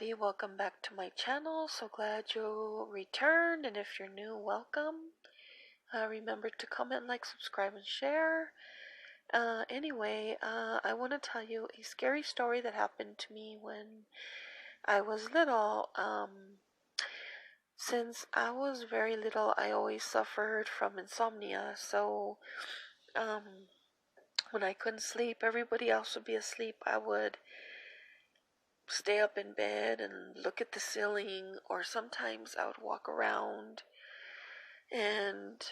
everybody, welcome back to my channel. So glad you returned, and if you're new, welcome. Remember to comment, like, subscribe, and share. I want to tell you a scary story that happened to me when I was little. Since I was very little, I always suffered from insomnia. So when I couldn't sleep, everybody else would be asleep. I would stay up in bed and look at the ceiling, or sometimes I would walk around and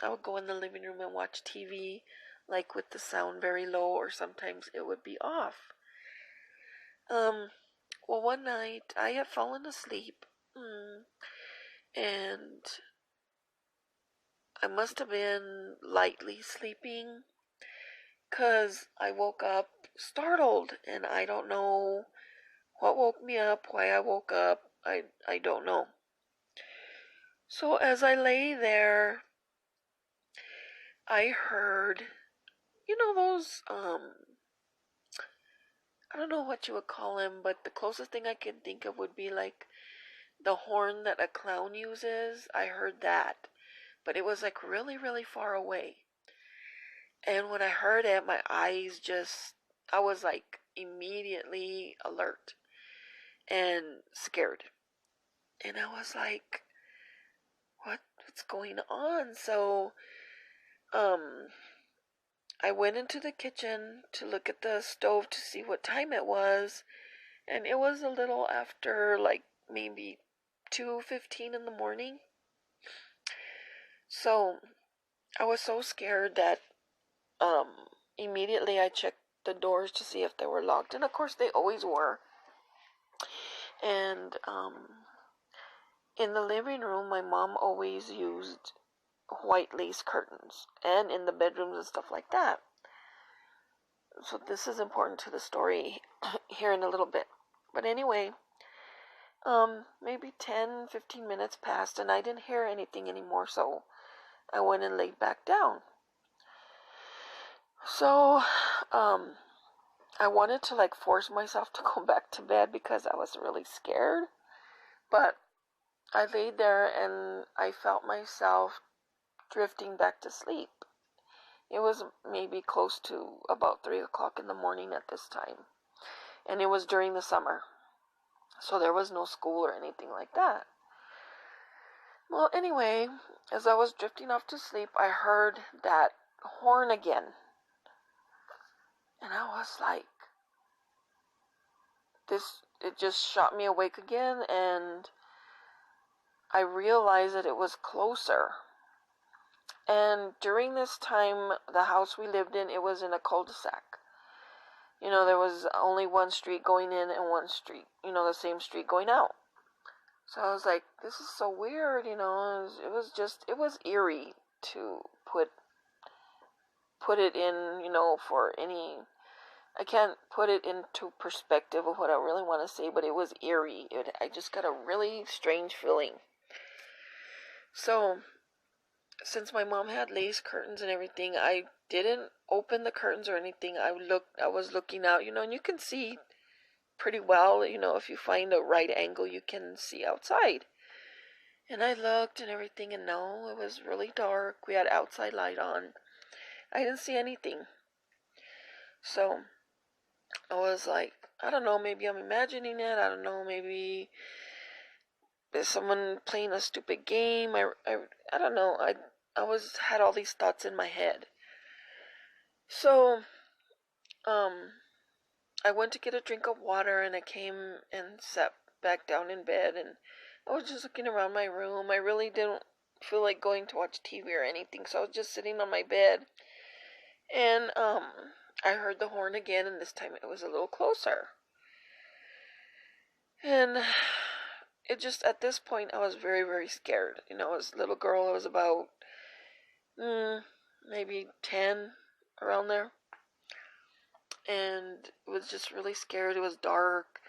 I would go in the living room and watch TV, like with the sound very low, or sometimes it would be off. Well, one night I had fallen asleep, and I must have been lightly sleeping, 'cause I woke up startled, and I don't know what woke me up, why I woke up, I don't know. So as I lay there, I heard, those, I don't know what you would call them, but the closest thing I can think of would be like the horn that a clown uses. I heard that, but it was like really, really far away. And when I heard it, I was like immediately alert and scared. And I was like, what's going on? So, I went into the kitchen to look at the stove to see what time it was, and it was a little after, like, maybe 2:15 in the morning. So I was so scared that immediately I checked the doors to see if they were locked, and of course they always were. And in the living room, my mom always used white lace curtains, and in the bedrooms and stuff like that. So this is important to the story here in a little bit. But anyway, maybe 10-15 minutes passed and I didn't hear anything anymore, so I went and laid back down. So I wanted to like force myself to go back to bed because I was really scared, but I laid there and I felt myself drifting back to sleep. It was maybe close to about 3 o'clock in the morning at this time, and it was during the summer, so there was no school or anything like that. Well, anyway, as I was drifting off to sleep, I heard that horn again, and I was like, it just shot me awake again, and I realized that it was closer. And during this time, the house we lived in, it was in a cul-de-sac. There was only one street going in and one street, the same street going out. So I was like, this is so weird, it was eerie to put it in, for any, I can't put it into perspective of what I really want to say, but it was eerie. I just got a really strange feeling. So since my mom had lace curtains and everything, I didn't open the curtains or anything. I was looking out, and you can see pretty well, if you find a right angle, you can see outside. And I looked and everything, and no, it was really dark. We had outside light on. I didn't see anything. So I was like, I don't know, maybe I'm imagining it. I don't know, maybe there's someone playing a stupid game. I don't know. I had all these thoughts in my head. So I went to get a drink of water, and I came and sat back down in bed, and I was just looking around my room. I really didn't feel like going to watch TV or anything, so I was just sitting on my bed, and I heard the horn again, and this time it was a little closer. And it just, at this point, I was very, very scared. I was a little girl. I was about maybe 10, around there. And it was just really scared. It was dark,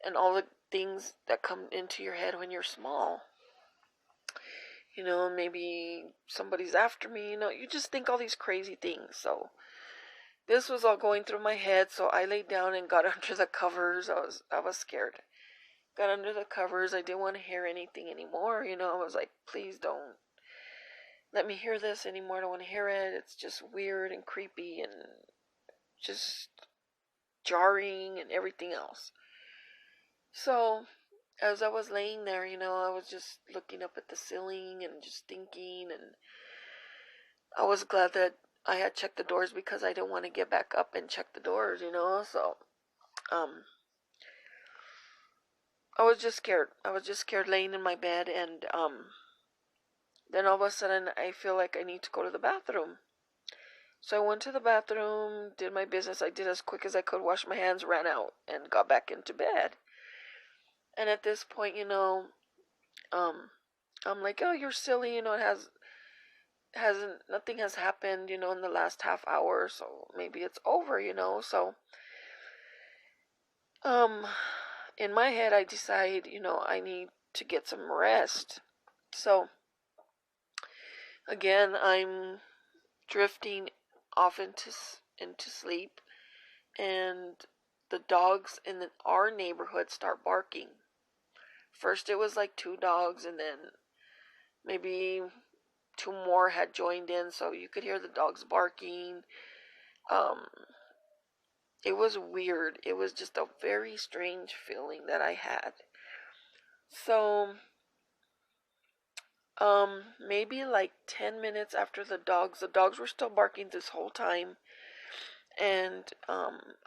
and all the things that come into your head when you're small. Maybe somebody's after me. You just think all these crazy things. So this was all going through my head, so I laid down and got under the covers. I was scared. Got under the covers. I didn't want to hear anything anymore. I was like, please don't let me hear this anymore. I don't want to hear it. It's just weird and creepy and just jarring and everything else. So as I was laying there, I was just looking up at the ceiling and just thinking, and I was glad that I had checked the doors because I didn't want to get back up and check the doors, so I was just scared. I was just scared laying in my bed, and then all of a sudden I feel like I need to go to the bathroom. So I went to the bathroom, did my business. I did as quick as I could, washed my hands, ran out, and got back into bed. And at this point, I'm like, oh, you're silly, it nothing has happened, in the last half hour, so maybe it's over, so, in my head, I decide, I need to get some rest. So, again, I'm drifting off into sleep, and the dogs in our neighborhood start barking. First it was like 2 dogs, and then maybe 2 more had joined in, so you could hear the dogs barking. It was weird. It was just a very strange feeling that I had. So, maybe like 10 minutes after the dogs were still barking this whole time, and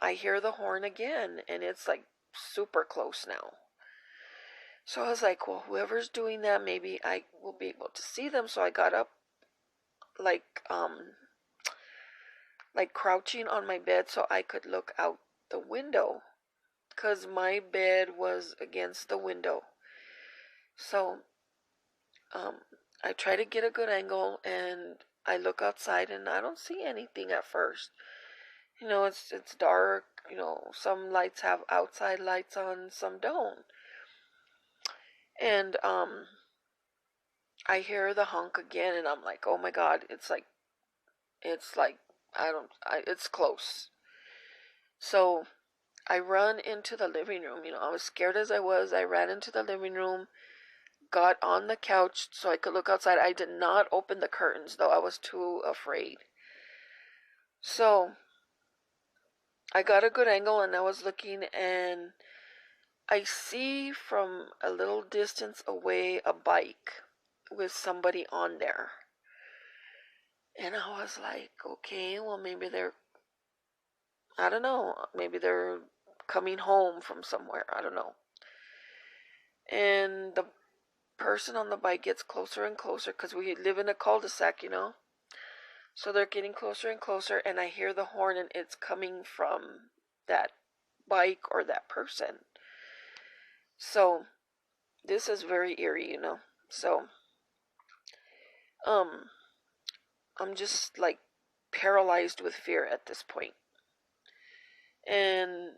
I hear the horn again, and it's like super close now. So I was like, well, whoever's doing that, maybe I will be able to see them. So I got up, like crouching on my bed so I could look out the window, because my bed was against the window. So I try to get a good angle, and I look outside, and I don't see anything at first. It's dark. Some lights have outside lights on, some don't. And I hear the honk again, and I'm like, oh my God, it's like it's close. So I run into the living room. I was scared as I was. I ran into the living room, got on the couch so I could look outside. I did not open the curtains, though. I was too afraid. So I got a good angle, and I was looking, and I see from a little distance away a bike with somebody on there. And I was like, okay, well, I don't know, maybe they're coming home from somewhere. I don't know. And the person on the bike gets closer and closer, because we live in a cul-de-sac, So they're getting closer and closer, and I hear the horn, and it's coming from that bike or that person. So this is very eerie, So I'm just like paralyzed with fear at this point. And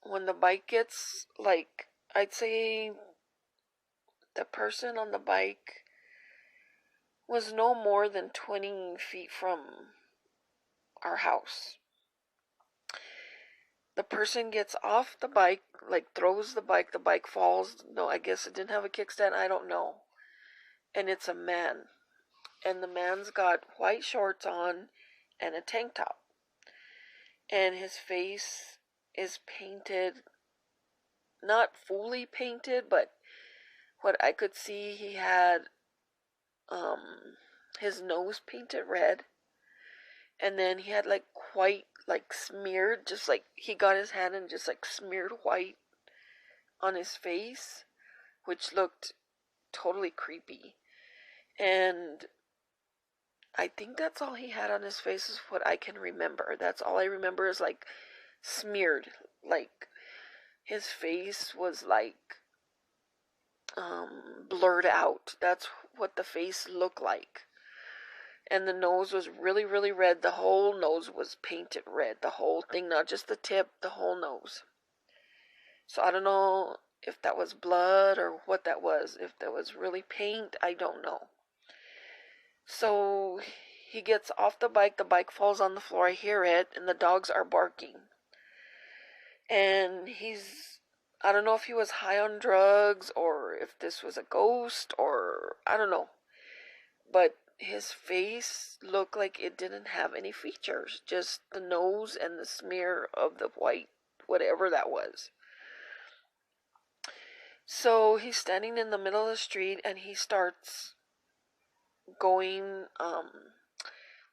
when the bike gets, like, I'd say the person on the bike was no more than 20 feet from our house. The person gets off the bike, like throws the bike falls. No, I guess it didn't have a kickstand, I don't know. And it's a man. And the man's got white shorts on and a tank top. And his face is painted, not fully painted, but what I could see, he had his nose painted red, and then he had like white, like smeared, just like he got his hand and just like smeared white on his face, which looked totally creepy. And I think that's all he had on his face, is what I can remember. That's all I remember, is like smeared, like his face was like blurred out. That's what the face looked like. And the nose was really, really red. The whole nose was painted red. The whole thing, not just the tip, the whole nose. So I don't know if that was blood or what that was. If that was really paint, I don't know. So he gets off the bike falls on the floor, I hear it, and the dogs are barking. And I don't know if he was high on drugs or if this was a ghost or I don't know. But his face looked like it didn't have any features, just the nose and the smear of the white, whatever that was. So he's standing in the middle of the street and he starts going,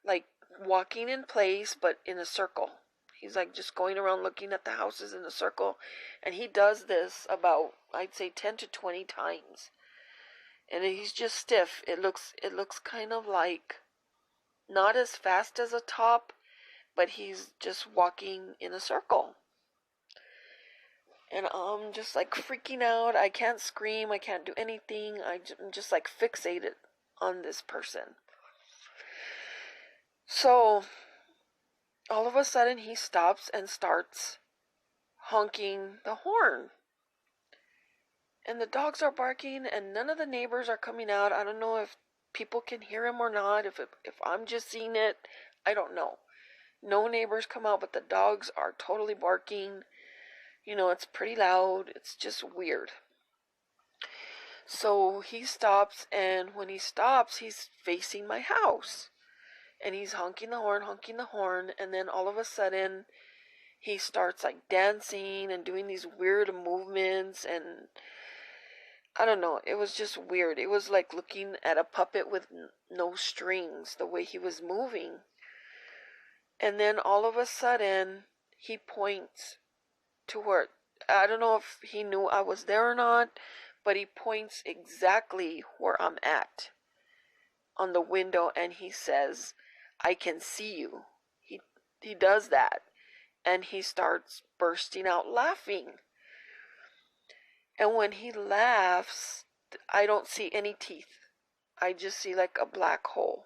like walking in place, but in a circle. He's like just going around looking at the houses in a circle. And he does this about, I'd say, 10 to 20 times. And he's just stiff. It looks kind of like not as fast as a top, but he's just walking in a circle. And I'm just like freaking out. I can't scream. I can't do anything. I'm just like fixated on this person. So all of a sudden he stops and starts honking the horn. And the dogs are barking and none of the neighbors are coming out. I don't know if people can hear him or not. If I'm just seeing it, I don't know. No neighbors come out, but the dogs are totally barking. It's pretty loud. It's just weird. So he stops, and when he stops, he's facing my house. And he's honking the horn, and then all of a sudden, he starts like dancing and doing these weird movements, and I don't know, it was just weird. It was like looking at a puppet with no strings, the way he was moving. And then all of a sudden, he points to where, I don't know if he knew I was there or not, but he points exactly where I'm at on the window and he says, "I can see you." He does that and he starts bursting out laughing. And when he laughs, I don't see any teeth. I just see like a black hole.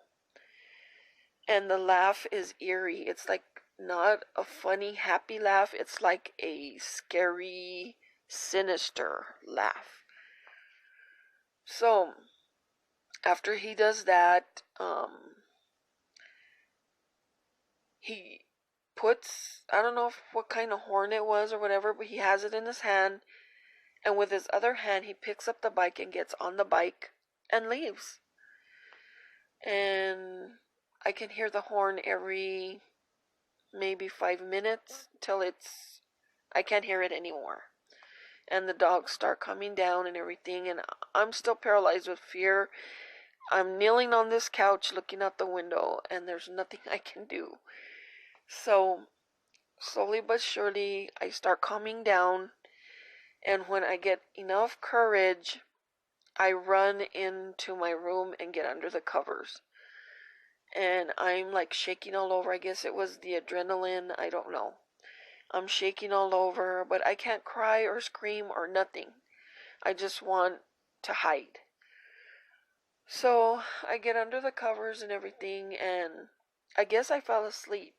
And the laugh is eerie. It's like not a funny, happy laugh. It's like a scary, sinister laugh. So, after he does that, he puts, I don't know what kind of horn it was or whatever, but he has it in his hand. And with his other hand, he picks up the bike and gets on the bike and leaves. And I can hear the horn every maybe 5 minutes till I can't hear it anymore. And the dogs start coming down and everything, and I'm still paralyzed with fear. I'm kneeling on this couch looking out the window, and there's nothing I can do. So, slowly but surely, I start calming down, and when I get enough courage, I run into my room and get under the covers. And I'm like shaking all over. I guess it was the adrenaline. I don't know. I'm shaking all over, but I can't cry or scream or nothing. I just want to hide. So I get under the covers and everything, and I guess I fell asleep.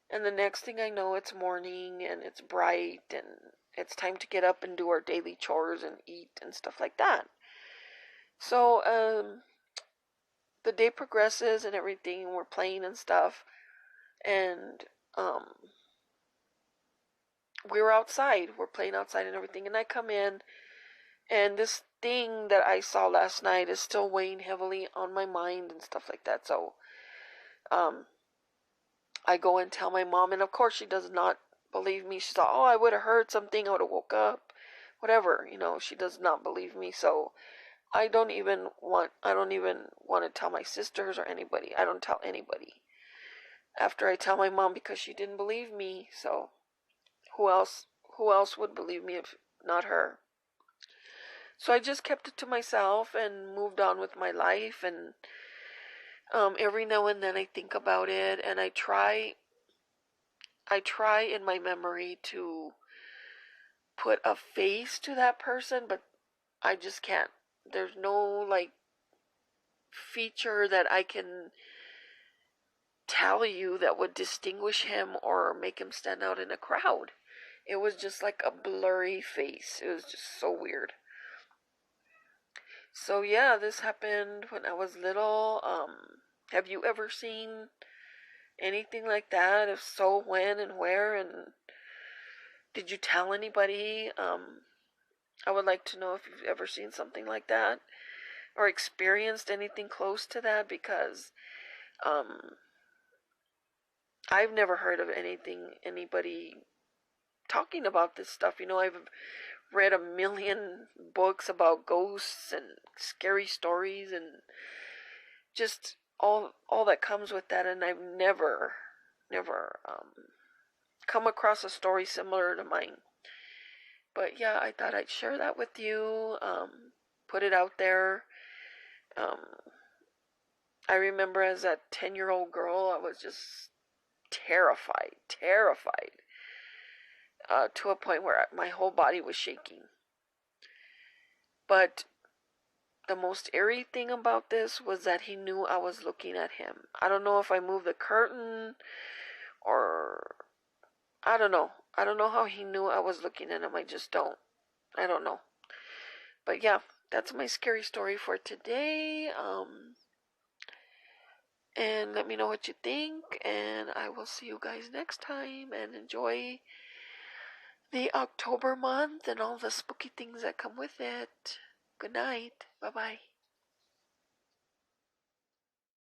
And the next thing I know, it's morning and it's bright and it's time to get up and do our daily chores and eat and stuff like that. So the day progresses and everything. We're playing and stuff, and we were outside. We're playing outside and everything, and I come in, and this thing that I saw last night is still weighing heavily on my mind and stuff like that. So I go and tell my mom, and of course she does not believe me. She thought, "Oh, I would have heard something. I would have woke up, whatever." She does not believe me. So I don't even want to tell my sisters or anybody. I don't tell anybody after I tell my mom because she didn't believe me. So who else would believe me if not her? So I just kept it to myself and moved on with my life. And every now and then I think about it, and I try in my memory to put a face to that person, but I just can't. There's no feature that I can tell you that would distinguish him or make him stand out in a crowd. It was just like a blurry face. It was just so weird. So yeah, this happened when I was little. Have you ever seen anything like that? If so, when and where? And did you tell anybody? I would like to know if you've ever seen something like that or experienced anything close to that, because um, I've never heard of anybody talking about this stuff. I've read a million books about ghosts and scary stories and just all that comes with that, and I've never come across a story similar to mine. But yeah, I thought I'd share that with you, put it out there. Um, I remember as a 10-year-old girl, I was just terrified, to a point where my whole body was shaking. But the most eerie thing about this was that he knew I was looking at him. I don't know if I moved the curtain or I don't know. I don't know how he knew I was looking at him. I just don't. I don't know. But yeah, that's my scary story for today. And let me know what you think, and I will see you guys next time, and enjoy the October month and all the spooky things that come with it. Good night. Bye bye.